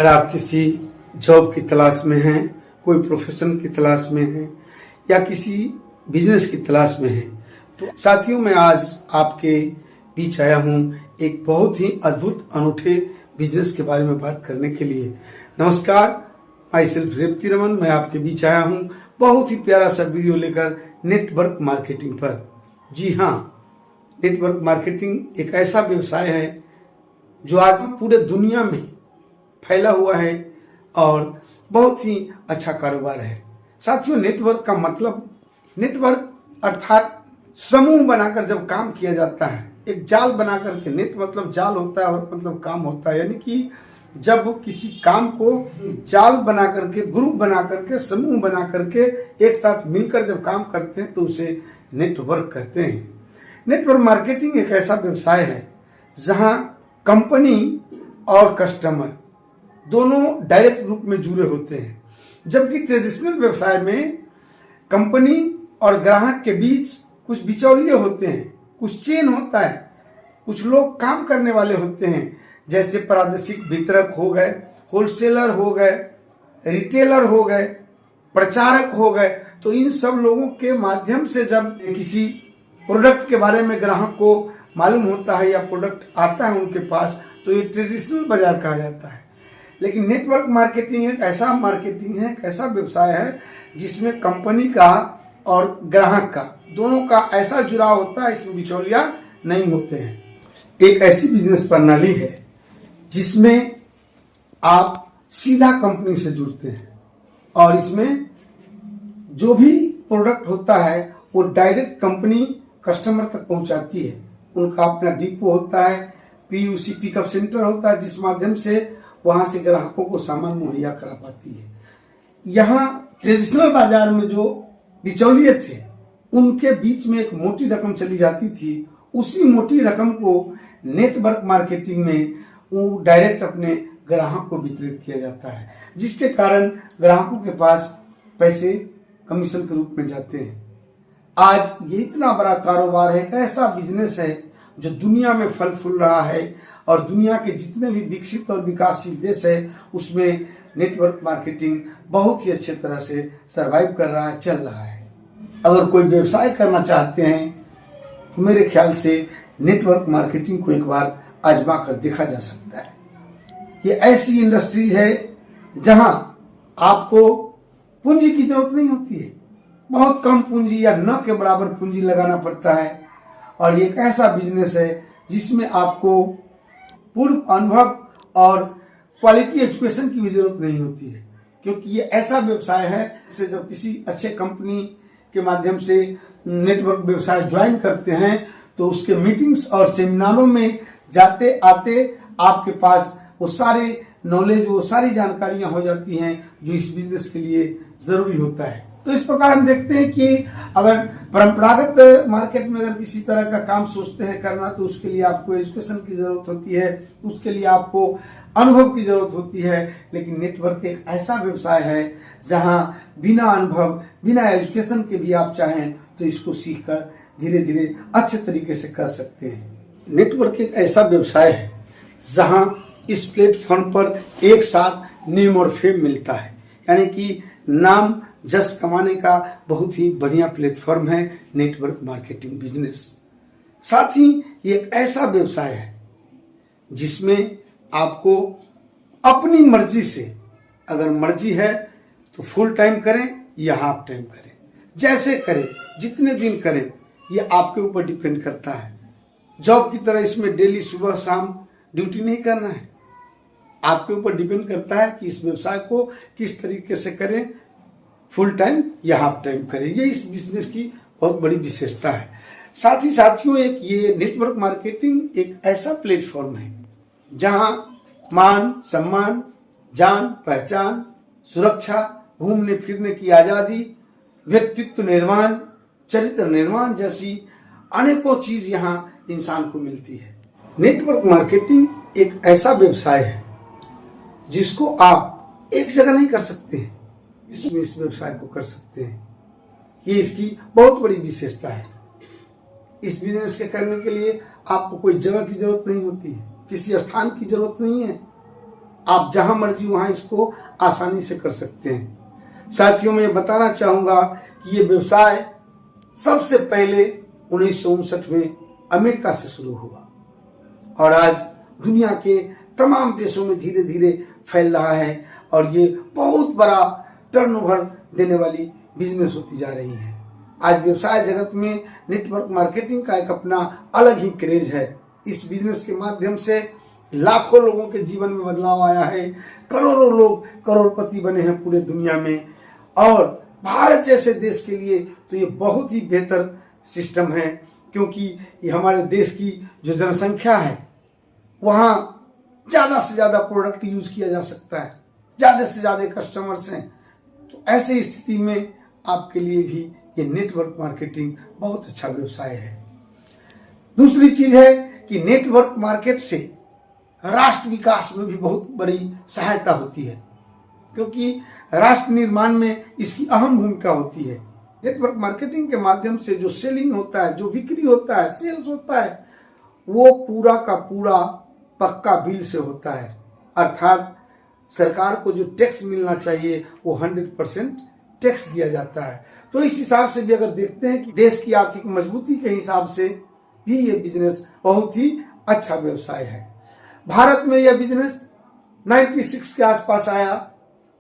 अगर आप किसी जॉब की तलाश में हैं, कोई प्रोफेशन की तलाश में हैं या किसी बिजनेस की तलाश में हैं, तो साथियों मैं आज आपके बीच आया हूं एक बहुत ही अद्भुत अनूठे बिजनेस के बारे में बात करने के लिए। नमस्कार, माई सेल्फ रेवती रमन, मैं आपके बीच आया हूं बहुत ही प्यारा सा वीडियो लेकर नेटवर्क मार्केटिंग पर। जी हाँ, नेटवर्क मार्केटिंग एक ऐसा व्यवसाय है जो आज पूरे दुनिया में फैला हुआ है और बहुत ही अच्छा कारोबार है। साथियों, नेटवर्क का मतलब, नेटवर्क अर्थात समूह बनाकर जब काम किया जाता है, एक जाल बनाकर के, नेट मतलब जाल होता है और मतलब काम होता है, यानी कि जब किसी काम को जाल बना करके, ग्रुप बना करके, समूह बना करके एक साथ मिलकर जब काम करते हैं तो उसे नेटवर्क कहते हैं। नेटवर्क मार्केटिंग एक ऐसा व्यवसाय है जहां कंपनी और कस्टमर दोनों डायरेक्ट रूप में जुड़े होते हैं, जबकि ट्रेडिशनल व्यवसाय में कंपनी और ग्राहक के बीच कुछ बिचौलिए होते हैं, कुछ चेन होता है, कुछ लोग काम करने वाले होते हैं, जैसे प्रादेशिक वितरक हो गए, होलसेलर हो गए, रिटेलर हो गए, प्रचारक हो गए। तो इन सब लोगों के माध्यम से जब किसी प्रोडक्ट के बारे में ग्राहक को मालूम होता है या प्रोडक्ट आता है उनके पास, तो ये ट्रेडिशनल बाजार कहा जाता है। लेकिन नेटवर्क मार्केटिंग एक ऐसा मार्केटिंग है, एक ऐसा व्यवसाय है जिसमें कंपनी का और ग्राहक का दोनों का ऐसा जुड़ाव होता है, इसमें बिचौलिया नहीं होते हैं। एक ऐसी बिजनेस प्रणाली है जिसमें आप सीधा कंपनी से जुड़ते हैं और इसमें जो भी प्रोडक्ट होता है वो डायरेक्ट कंपनी कस्टमर तक पहुंचाती है। उनका अपना डिपो होता है, पीयूसी पिकअप सेंटर होता है, जिस माध्यम से वहां से ग्राहकों को सामान मुहैया करा पाती है। यहाँ ट्रेडिशनल बाजार में जो बिचौलिए थे उनके बीच में एक मोटी रकम चली जाती थी, उसी मोटी रकम को नेटवर्क मार्केटिंग में वो डायरेक्ट अपने ग्राहक को वितरित किया जाता है, जिसके कारण ग्राहकों के पास पैसे कमीशन के रूप में जाते हैं। आज ये इतना बड़ा कारोबार है, एक ऐसा बिजनेस है जो दुनिया में फल फूल रहा है और दुनिया के जितने भी विकसित और विकासशील देश है उसमें नेटवर्क मार्केटिंग बहुत ही अच्छे तरह से सरवाइव कर रहा है, चल रहा है। अगर कोई व्यवसाय करना चाहते हैं तो मेरे ख्याल से नेटवर्क मार्केटिंग को एक बार आजमा कर देखा जा सकता है। ये ऐसी इंडस्ट्री है जहां आपको पूंजी की जरूरत नहीं होती है, बहुत कम पूंजी या न के बराबर पूंजी लगाना पड़ता है, और ये एक ऐसा बिजनेस है जिसमें आपको पूर्व अनुभव और क्वालिटी एजुकेशन की भी जरूरत नहीं होती है, क्योंकि ये ऐसा व्यवसाय है जैसे जब किसी अच्छे कंपनी के माध्यम से नेटवर्क व्यवसाय ज्वाइन करते हैं तो उसके मीटिंग्स और सेमिनारों में जाते आते आपके पास वो सारे नॉलेज, वो सारी जानकारियां हो जाती हैं जो इस बिजनेस के लिए जरूरी होता है। तो इस प्रकार हम देखते हैं कि अगर परंपरागत मार्केट में अगर किसी तरह का काम सोचते हैं करना, तो उसके लिए आपको एजुकेशन की जरूरत होती है, उसके लिए आपको अनुभव की जरूरत होती है। लेकिन नेटवर्क एक ऐसा व्यवसाय है जहां बिना अनुभव, बिना एजुकेशन के भी आप चाहें तो इसको सीखकर धीरे धीरे अच्छे तरीके से कर सकते हैं। नेटवर्क एक ऐसा व्यवसाय है जहां इस प्लेटफॉर्म पर एक साथ नेम और फेम मिलता है, यानी कि नाम जस कमाने का बहुत ही बढ़िया प्लेटफॉर्म है नेटवर्क मार्केटिंग बिजनेस। साथ ही ये एक ऐसा व्यवसाय है जिसमें आपको अपनी मर्जी से, अगर मर्जी है तो फुल टाइम करें या हाफ टाइम करें, जैसे करें, जितने दिन करें, ये आपके ऊपर डिपेंड करता है। जॉब की तरह इसमें डेली सुबह शाम ड्यूटी नहीं करना है, आपके ऊपर डिपेंड करता है कि इस व्यवसाय को किस तरीके से करें, फुल टाइम या हाफ टाइम करें। ये इस बिजनेस की बहुत बड़ी विशेषता है। साथ ही साथियों, एक ये नेटवर्क मार्केटिंग एक ऐसा प्लेटफॉर्म है जहां मान सम्मान, जान पहचान, सुरक्षा, घूमने फिरने की आजादी, व्यक्तित्व निर्माण, चरित्र निर्माण जैसी अनेकों चीज यहां इंसान को मिलती है। नेटवर्क मार्केटिंग एक ऐसा व्यवसाय है जिसको आप एक जगह नहीं कर सकते हैं, इसमें इस व्यवसाय को कर सकते हैं। ये इसकी बहुत बड़ी विशेषता है। इस बिजनेस के करने के लिए आपको कोई जगह की जरूरत नहीं होती है, किसी स्थान की जरूरत नहीं है। आप जहां मर्जी वहां इसको आसानी से कर सकते हैं। साथियों, मैं बताना चाहूंगा कि ये व्यवसाय सबसे पहले 1959 में अमेरिका से शुरू हुआ और आज दुनिया के तमाम देशों में धीरे धीरे फैल रहा है और ये बहुत बड़ा टर्नओवर देने वाली बिजनेस होती जा रही है। आज व्यवसाय जगत में नेटवर्क मार्केटिंग का एक अपना अलग ही क्रेज है। इस बिजनेस के माध्यम से लाखों लोगों के जीवन में बदलाव आया है, करोड़ों लोग करोड़पति बने हैं पूरे दुनिया में और भारत जैसे देश के लिए तो ये बहुत ही बेहतर सिस्टम है, क्योंकि ये हमारे देश की जो जनसंख्या है वहाँ ज़्यादा से ज़्यादा प्रोडक्ट यूज किया जा सकता है, ज़्यादा से ज़्यादा कस्टमर्स हैं। तो ऐसी स्थिति में आपके लिए भी ये नेटवर्क मार्केटिंग बहुत अच्छा व्यवसाय है। दूसरी चीज है कि नेटवर्क मार्केट से राष्ट्र विकास में भी बहुत बड़ी सहायता होती है, क्योंकि राष्ट्र निर्माण में इसकी अहम भूमिका होती है। नेटवर्क मार्केटिंग के माध्यम से जो सेलिंग होता है, जो बिक्री होता है, सेल्स होता है, वो पूरा का पूरा पक्का बिल से होता है, अर्थात सरकार को जो टैक्स मिलना चाहिए वो 100% टैक्स दिया जाता है। तो इस हिसाब से भी अगर देखते हैं कि देश की आर्थिक मजबूती के हिसाब से भी ये बिजनेस बहुत ही अच्छा व्यवसाय है। भारत में यह बिजनेस 96 के आसपास आया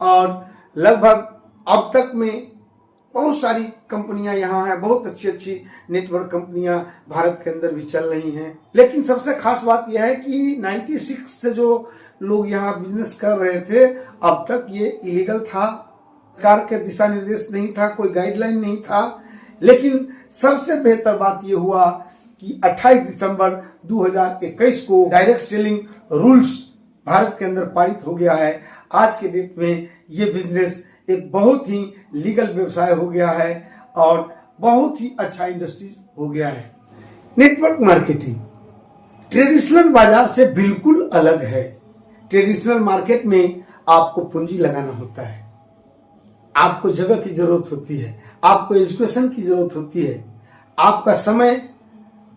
और लगभग अब तक में बहुत सारी कंपनियां यहाँ हैं, बहुत अच्छी अच्छी नेटवर्क कंपनियां भारत के अंदर भी चल रही हैं। लेकिन सबसे खास बात यह है कि 96 से जो लोग यहाँ बिजनेस कर रहे थे, अब तक ये इलीगल था, सरकार के दिशा निर्देश नहीं था, कोई गाइडलाइन नहीं था। लेकिन सबसे बेहतर बात यह हुआ कि 28 दिसंबर 2021 को डायरेक्ट सेलिंग रूल्स भारत के अंदर पारित हो गया है। आज के डेट में ये बिजनेस एक बहुत ही लीगल व्यवसाय हो गया है और बहुत ही अच्छा इंडस्ट्रीज हो गया है। नेटवर्क मार्केटिंग ट्रेडिशनल बाजार से बिल्कुल अलग है। ट्रेडिशनल मार्केट में आपको पूंजी लगाना होता है, आपको जगह की जरूरत होती है, आपको एजुकेशन की जरूरत होती है, आपका समय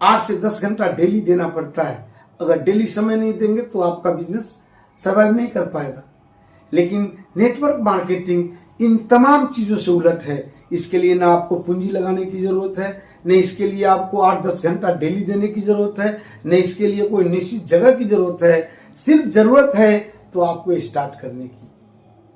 8 से 10 घंटा डेली देना पड़ता है। अगर डेली समय नहीं देंगे तो आपका बिजनेस सर्वाइव नहीं कर पाएगा। लेकिन नेटवर्क मार्केटिंग इन तमाम चीजों से उलट है। इसके लिए ना आपको पूंजी लगाने की जरूरत है, न इसके लिए आपको 8-10 घंटा डेली देने की जरूरत है, न इसके लिए कोई निश्चित जगह की जरूरत है। सिर्फ जरूरत है तो आपको स्टार्ट करने की।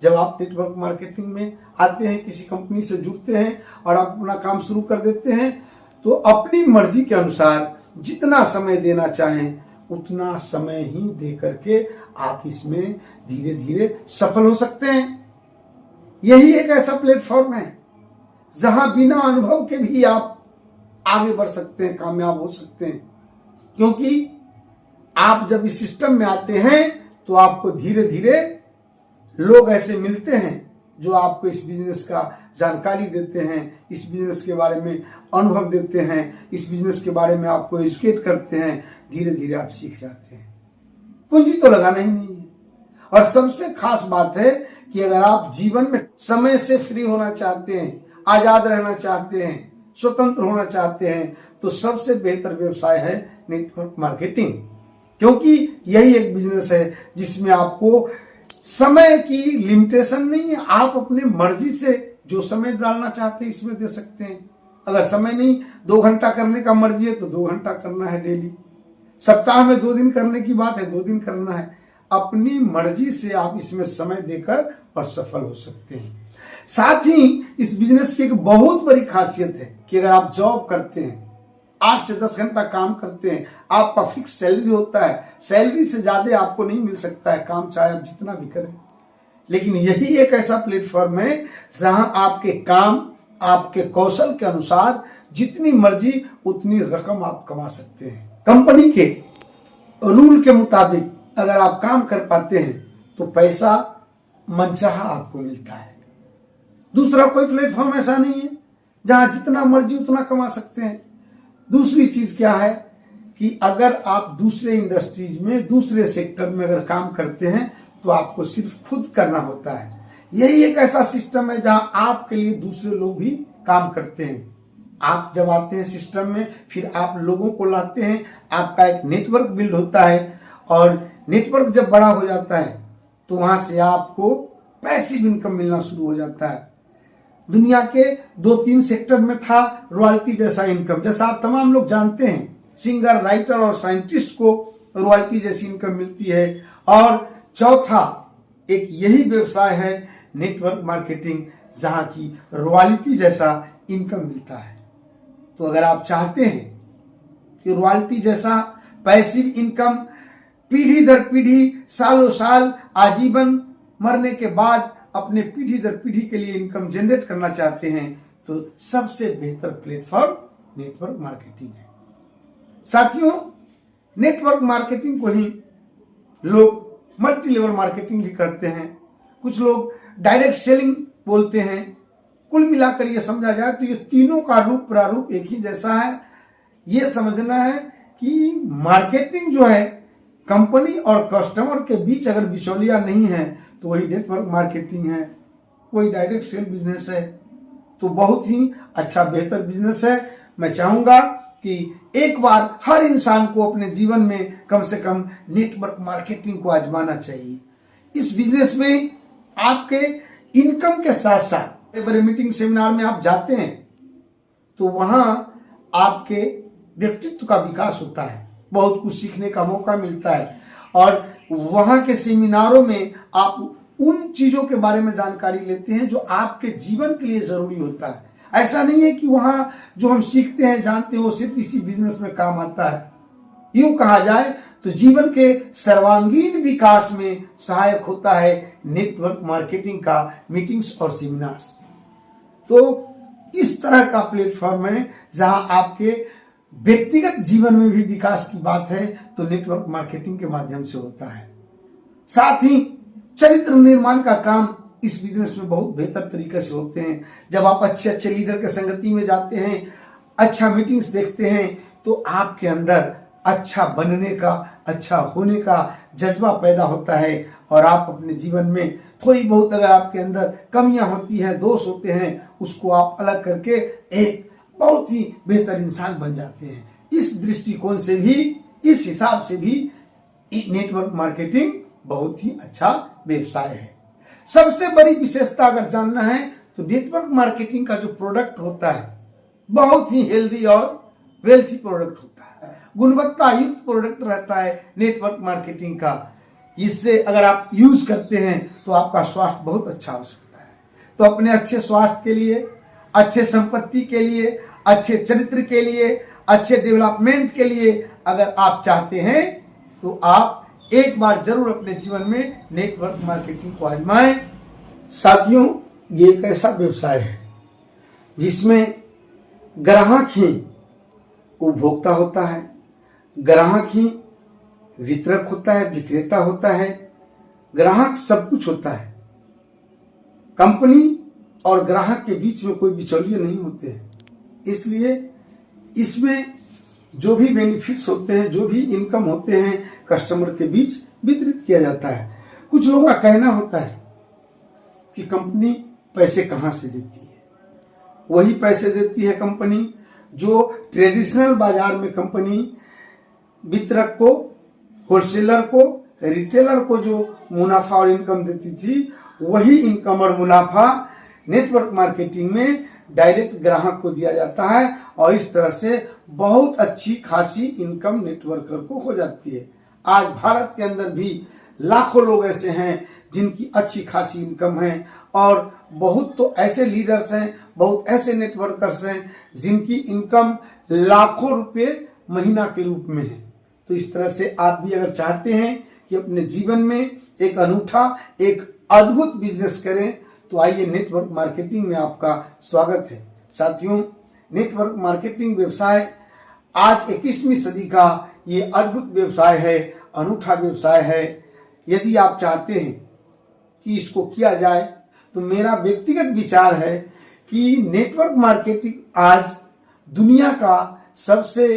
जब आप नेटवर्क मार्केटिंग में आते हैं, किसी कंपनी से जुड़ते हैं और आप अपना काम शुरू कर देते हैं, तो अपनी मर्जी के अनुसार जितना समय देना चाहें उतना समय ही दे करके आप इसमें धीरे धीरे सफल हो सकते हैं। यही एक ऐसा प्लेटफॉर्म है जहां बिना अनुभव के भी आप आगे बढ़ सकते हैं, कामयाब हो सकते हैं। क्योंकि आप जब इस सिस्टम में आते हैं तो आपको धीरे धीरे लोग ऐसे मिलते हैं जो आपको इस बिजनेस का जानकारी देते हैं, इस बिजनेस के बारे में अनुभव देते हैं, इस बिजनेस के बारे में आपको एजुकेट करते हैं। धीरे धीरे आप सीख जाते हैं। पूंजी तो लगाना ही नहीं है। और सबसे खास बात है कि अगर आप जीवन में समय से फ्री होना चाहते हैं, आजाद रहना चाहते हैं, स्वतंत्र होना चाहते हैं, तो सबसे बेहतर व्यवसाय है नेटवर्क मार्केटिंग। क्योंकि यही एक बिजनेस है जिसमें आपको समय की लिमिटेशन नहीं है। आप अपनी मर्जी से जो समय डालना चाहते हैं इसमें दे सकते हैं। अगर समय नहीं, 2 घंटा करने का मर्जी है तो 2 घंटा करना है डेली। सप्ताह में 2 दिन करने की बात है, 2 दिन करना है। अपनी मर्जी से आप इसमें समय देकर और सफल हो सकते हैं। साथ ही इस बिजनेस की एक बहुत बड़ी खासियत है कि अगर आप जॉब करते हैं, 8 से 10 घंटा काम करते हैं, आपका फिक्स सैलरी होता है। सैलरी से ज्यादा आपको नहीं मिल सकता है, काम चाहे आप जितना भी करें। लेकिन यही एक ऐसा प्लेटफॉर्म है जहां आपके काम, आपके कौशल के अनुसार जितनी मर्जी उतनी रकम आप कमा सकते हैं। कंपनी के रूल के मुताबिक अगर आप काम कर पाते हैं तो पैसा मनचाहा आपको मिलता है। दूसरा कोई प्लेटफॉर्म ऐसा नहीं है जहां जितना मर्जी उतना कमा सकते हैं। दूसरी चीज क्या है कि अगर आप दूसरे इंडस्ट्रीज में, दूसरे सेक्टर में अगर काम करते हैं तो आपको सिर्फ खुद करना होता है। यही एक ऐसा सिस्टम है जहां आपके लिए दूसरे लोग भी काम करते हैं। आप जब आते हैं सिस्टम में, फिर आप लोगों को लाते हैं, आपका एक नेटवर्क बिल्ड होता है और नेटवर्क जब बड़ा हो जाता है तो वहां से आपको पैसिव इनकम मिलना शुरू हो जाता है। दुनिया के 2-3 सेक्टर में था रॉयल्टी जैसा इनकम, जैसा आप तमाम लोग जानते हैं, सिंगर, राइटर और साइंटिस्ट को रॉयल्टी जैसी इनकम मिलती है। और चौथा एक यही व्यवसाय है नेटवर्क मार्केटिंग, जहां की रॉयल्टी जैसा इनकम मिलता है। तो अगर आप चाहते हैं कि रॉयल्टी जैसा पैसिव इनकम पीढ़ी दर पीढ़ी, सालों साल, आजीवन, मरने के बाद अपने पीढ़ी दर पीढ़ी के लिए इनकम जनरेट करना चाहते हैं, तो सबसे बेहतर प्लेटफॉर्म नेटवर्क मार्केटिंग है। साथियों, नेटवर्क मार्केटिंग को ही लोग मल्टी लेवल मार्केटिंग भी करते हैं, कुछ लोग डायरेक्ट सेलिंग बोलते हैं। कुल मिलाकर ये समझा जाए तो ये तीनों का रूप प्रारूप एक ही जैसा है। ये समझना है कि मार्केटिंग जो है, कंपनी और कस्टमर के बीच अगर बिचौलिया नहीं है तो वही नेटवर्क मार्केटिंग है, वही डायरेक्ट सेल बिजनेस है। तो बहुत ही अच्छा बेहतर बिजनेस है। मैं चाहूंगा कि एक बार हर इंसान को अपने जीवन में कम से कम नेटवर्क मार्केटिंग को आजमाना चाहिए। इस बिजनेस में आपके इनकम के साथ साथ बड़े मीटिंग सेमिनार में आप जाते हैं तो वहां आपके व्यक्तित्व का विकास होता है, बहुत कुछ सीखने का मौका मिलता है। और वहां के सेमिनारों में आप उन चीजों के बारे में जानकारी लेते हैं जो आपके जीवन के लिए जरूरी होता है। ऐसा नहीं है कि वहां जो हम सीखते हैं, जानते हैं, वो सिर्फ इसी बिजनेस में काम आता है। यूं कहा जाए तो जीवन के सर्वांगीण विकास में सहायक होता है नेटवर्क मार्केटिंग का मीटिंग्स और सेमिनार्स। तो इस तरह का प्लेटफॉर्म है जहां आपके व्यक्तिगत जीवन में भी विकास की बात है तो नेटवर्क मार्केटिंग के माध्यम से होता है। साथ ही चरित्र निर्माण का काम इस बिजनेस में बहुत बेहतर तरीके से होते हैं। जब आप अच्छे अच्छे लीडर के संगति में जाते हैं, अच्छा मीटिंग्स देखते हैं, तो आपके अंदर अच्छा बनने का, अच्छा होने का जज्बा पैदा होता है और आप अपने जीवन में थोड़ी बहुत अगर आपके अंदर कमियां होती हैं, दोष होते हैं, उसको आप अलग करके एक बहुत ही बेहतर इंसान बन जाते हैं। इस दृष्टिकोण से भी, इस हिसाब से भी नेटवर्क मार्केटिंग बहुत ही अच्छा व्यवसाय है। सबसे बड़ी विशेषता अगर जानना है तो नेटवर्क मार्केटिंग का जो प्रोडक्ट होता है बहुत ही हेल्दी और वेल्थी प्रोडक्ट होता है, गुणवत्ता युक्त प्रोडक्ट रहता है नेटवर्क मार्केटिंग का। इससे अगर आप यूज करते हैं तो आपका स्वास्थ्य बहुत अच्छा हो सकता है। तो अपने अच्छे स्वास्थ्य के लिए, अच्छे संपत्ति के लिए, अच्छे चरित्र के लिए, अच्छे डेवलपमेंट के लिए अगर आप चाहते हैं तो आप एक बार जरूर अपने जीवन में नेटवर्क मार्केटिंग को आजमाएं। साथियों, ये एक ऐसा व्यवसाय है जिसमें ग्राहक ही उपभोक्ता होता है, ग्राहक ही वितरक होता है, विक्रेता होता है, ग्राहक सब कुछ होता है। कंपनी और ग्राहक के बीच में कोई बिचौलिए नहीं होते हैं। इसलिए इसमें जो भी बेनिफिट्स होते हैं, जो भी इनकम होते हैं, कस्टमर के बीच वितरित किया जाता है। कुछ लोगों का कहना होता है कि कंपनी पैसे कहां से देती है। वही पैसे देती है कंपनी जो ट्रेडिशनल बाजार में कंपनी वितरक को, होलसेलर को, रिटेलर को जो मुनाफा और इनकम देती थी, वही इनकम और मुनाफा नेटवर्क मार्केटिंग में डायरेक्ट ग्राहक को दिया जाता है और इस तरह से बहुत अच्छी खासी इनकम नेटवर्कर को हो जाती है। आज भारत के अंदर भी लाखों लोग ऐसे हैं जिनकी अच्छी खासी इनकम है और बहुत तो ऐसे लीडर्स हैं, बहुत ऐसे नेटवर्कर्स हैं जिनकी इनकम लाखों रुपए महीना के रूप में है। तो इस तरह से आप भी अगर चाहते हैं कि अपने जीवन में एक अनूठा, एक अद्भुत बिजनेस करें तो आइए, नेटवर्क मार्केटिंग में आपका स्वागत है। साथियों, नेटवर्क मार्केटिंग व्यवसाय आज 21वीं सदी का ये अद्भुत व्यवसाय है, अनूठा व्यवसाय है। यदि आप चाहते हैं कि इसको किया जाए तो मेरा व्यक्तिगत विचार है कि नेटवर्क मार्केटिंग आज दुनिया का सबसे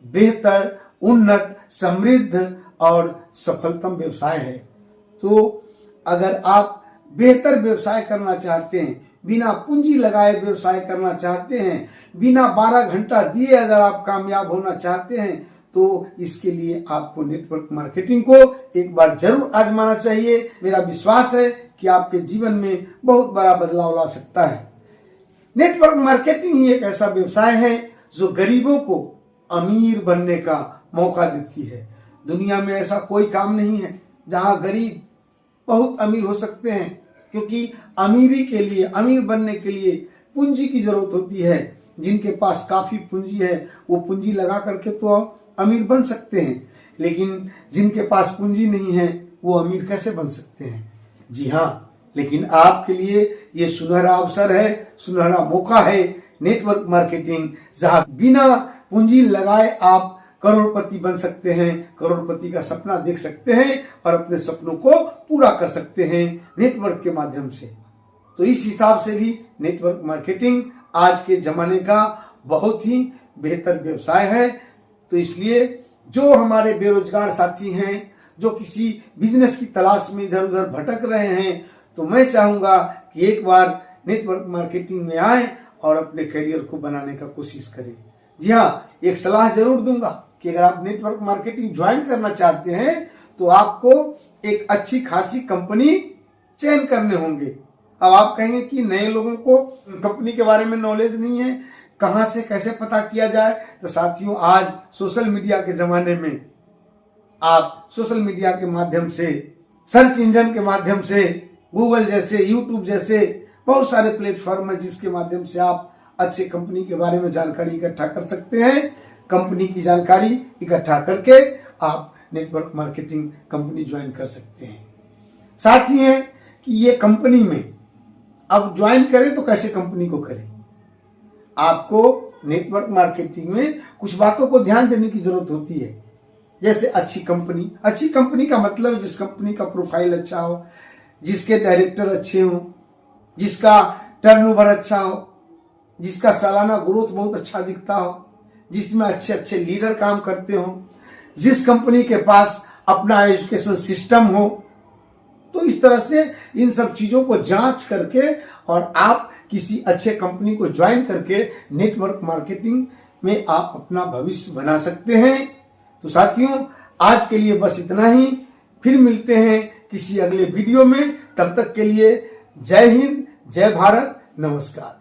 बेहतर, उन्नत, समृद्ध और सफलतम व्यवसाय है। तो अगर आप बेहतर व्यवसाय करना चाहते हैं, बिना पूंजी लगाए व्यवसाय करना चाहते हैं, बिना 12 घंटा दिए अगर आप कामयाब होना चाहते हैं, तो तो इसके लिए आपको नेटवर्क मार्केटिंग को एक बार जरूर आजमाना चाहिए। मेरा विश्वास है कि आपके जीवन में बहुत बड़ा बदलाव ला सकता है। नेटवर्क मार्केटिंग ही एक ऐसा व्यवसाय है जो गरीबों को अमीर बनने का मौका देती है। दुनिया में ऐसा कोई काम नहीं है जहां गरीब बहुत अमीर हो सकते हैं, क्योंकि अमीरी के लिए, अमीर बनने के लिए पूंजी की जरूरत होती है। जिनके पास काफी पूंजी है वो पूंजी लगा करके तो अमीर बन सकते हैं, लेकिन जिनके पास पूंजी नहीं है वो अमीर कैसे बन सकते हैं? जी हाँ, लेकिन आपके लिए ये सुनहरा अवसर है, सुनहरा मौका है नेटवर्क मार्केटिंग, जहां बिना पूंजी लगाए आप करोड़पति बन सकते हैं, करोड़पति का सपना देख सकते हैं और अपने सपनों को पूरा कर सकते हैं नेटवर्क के माध्यम से। तो इस हिसाब से भी नेटवर्क मार्केटिंग आज के जमाने का बहुत ही बेहतर व्यवसाय है। तो इसलिए जो हमारे बेरोजगार साथी हैं, जो किसी बिजनेस की तलाश में इधर उधर भटक रहे हैं, तो मैं चाहूंगा कि एक बार नेटवर्क मार्केटिंग में आए और अपने करियर को बनाने का कोशिश करें। जी हाँ, एक सलाह जरूर दूंगा कि अगर आप नेटवर्क मार्केटिंग ज्वाइन करना चाहते हैं तो आपको एक अच्छी खासी कंपनी चयन करने होंगे। अब आप कहेंगे कि नए लोगों को कंपनी के बारे में नॉलेज नहीं है, कहां से कैसे पता किया जाए? तो साथियों, आज सोशल मीडिया के जमाने में आप सोशल मीडिया के माध्यम से, सर्च इंजन के माध्यम से, गूगल जैसे, यूट्यूब जैसे बहुत सारे प्लेटफॉर्म है जिसके माध्यम से आप अच्छे कंपनी के बारे में जानकारी इकट्ठा कर सकते हैं। कंपनी की जानकारी इकट्ठा करके आप नेटवर्क मार्केटिंग कंपनी ज्वाइन कर सकते हैं। साथ ही है कि ये कंपनी में अब ज्वाइन करें तो कैसे कंपनी को करें? आपको नेटवर्क मार्केटिंग में कुछ बातों को ध्यान देने की जरूरत होती है, जैसे अच्छी कंपनी। अच्छी कंपनी का मतलब जिस कंपनी का प्रोफाइल अच्छा हो, जिसके डायरेक्टर अच्छे हो, जिसका टर्नओवर अच्छा हो, जिसका सालाना ग्रोथ बहुत अच्छा दिखता हो, जिसमें अच्छे अच्छे लीडर काम करते हो, जिस कंपनी के पास अपना एजुकेशन सिस्टम हो। तो इस तरह से इन सब चीजों को जांच करके और आप किसी अच्छे कंपनी को ज्वाइन करके नेटवर्क मार्केटिंग में आप अपना भविष्य बना सकते हैं। तो साथियों, आज के लिए बस इतना ही। फिर मिलते हैं किसी अगले वीडियो में। तब तक के लिए जय हिंद, जय भारत, नमस्कार।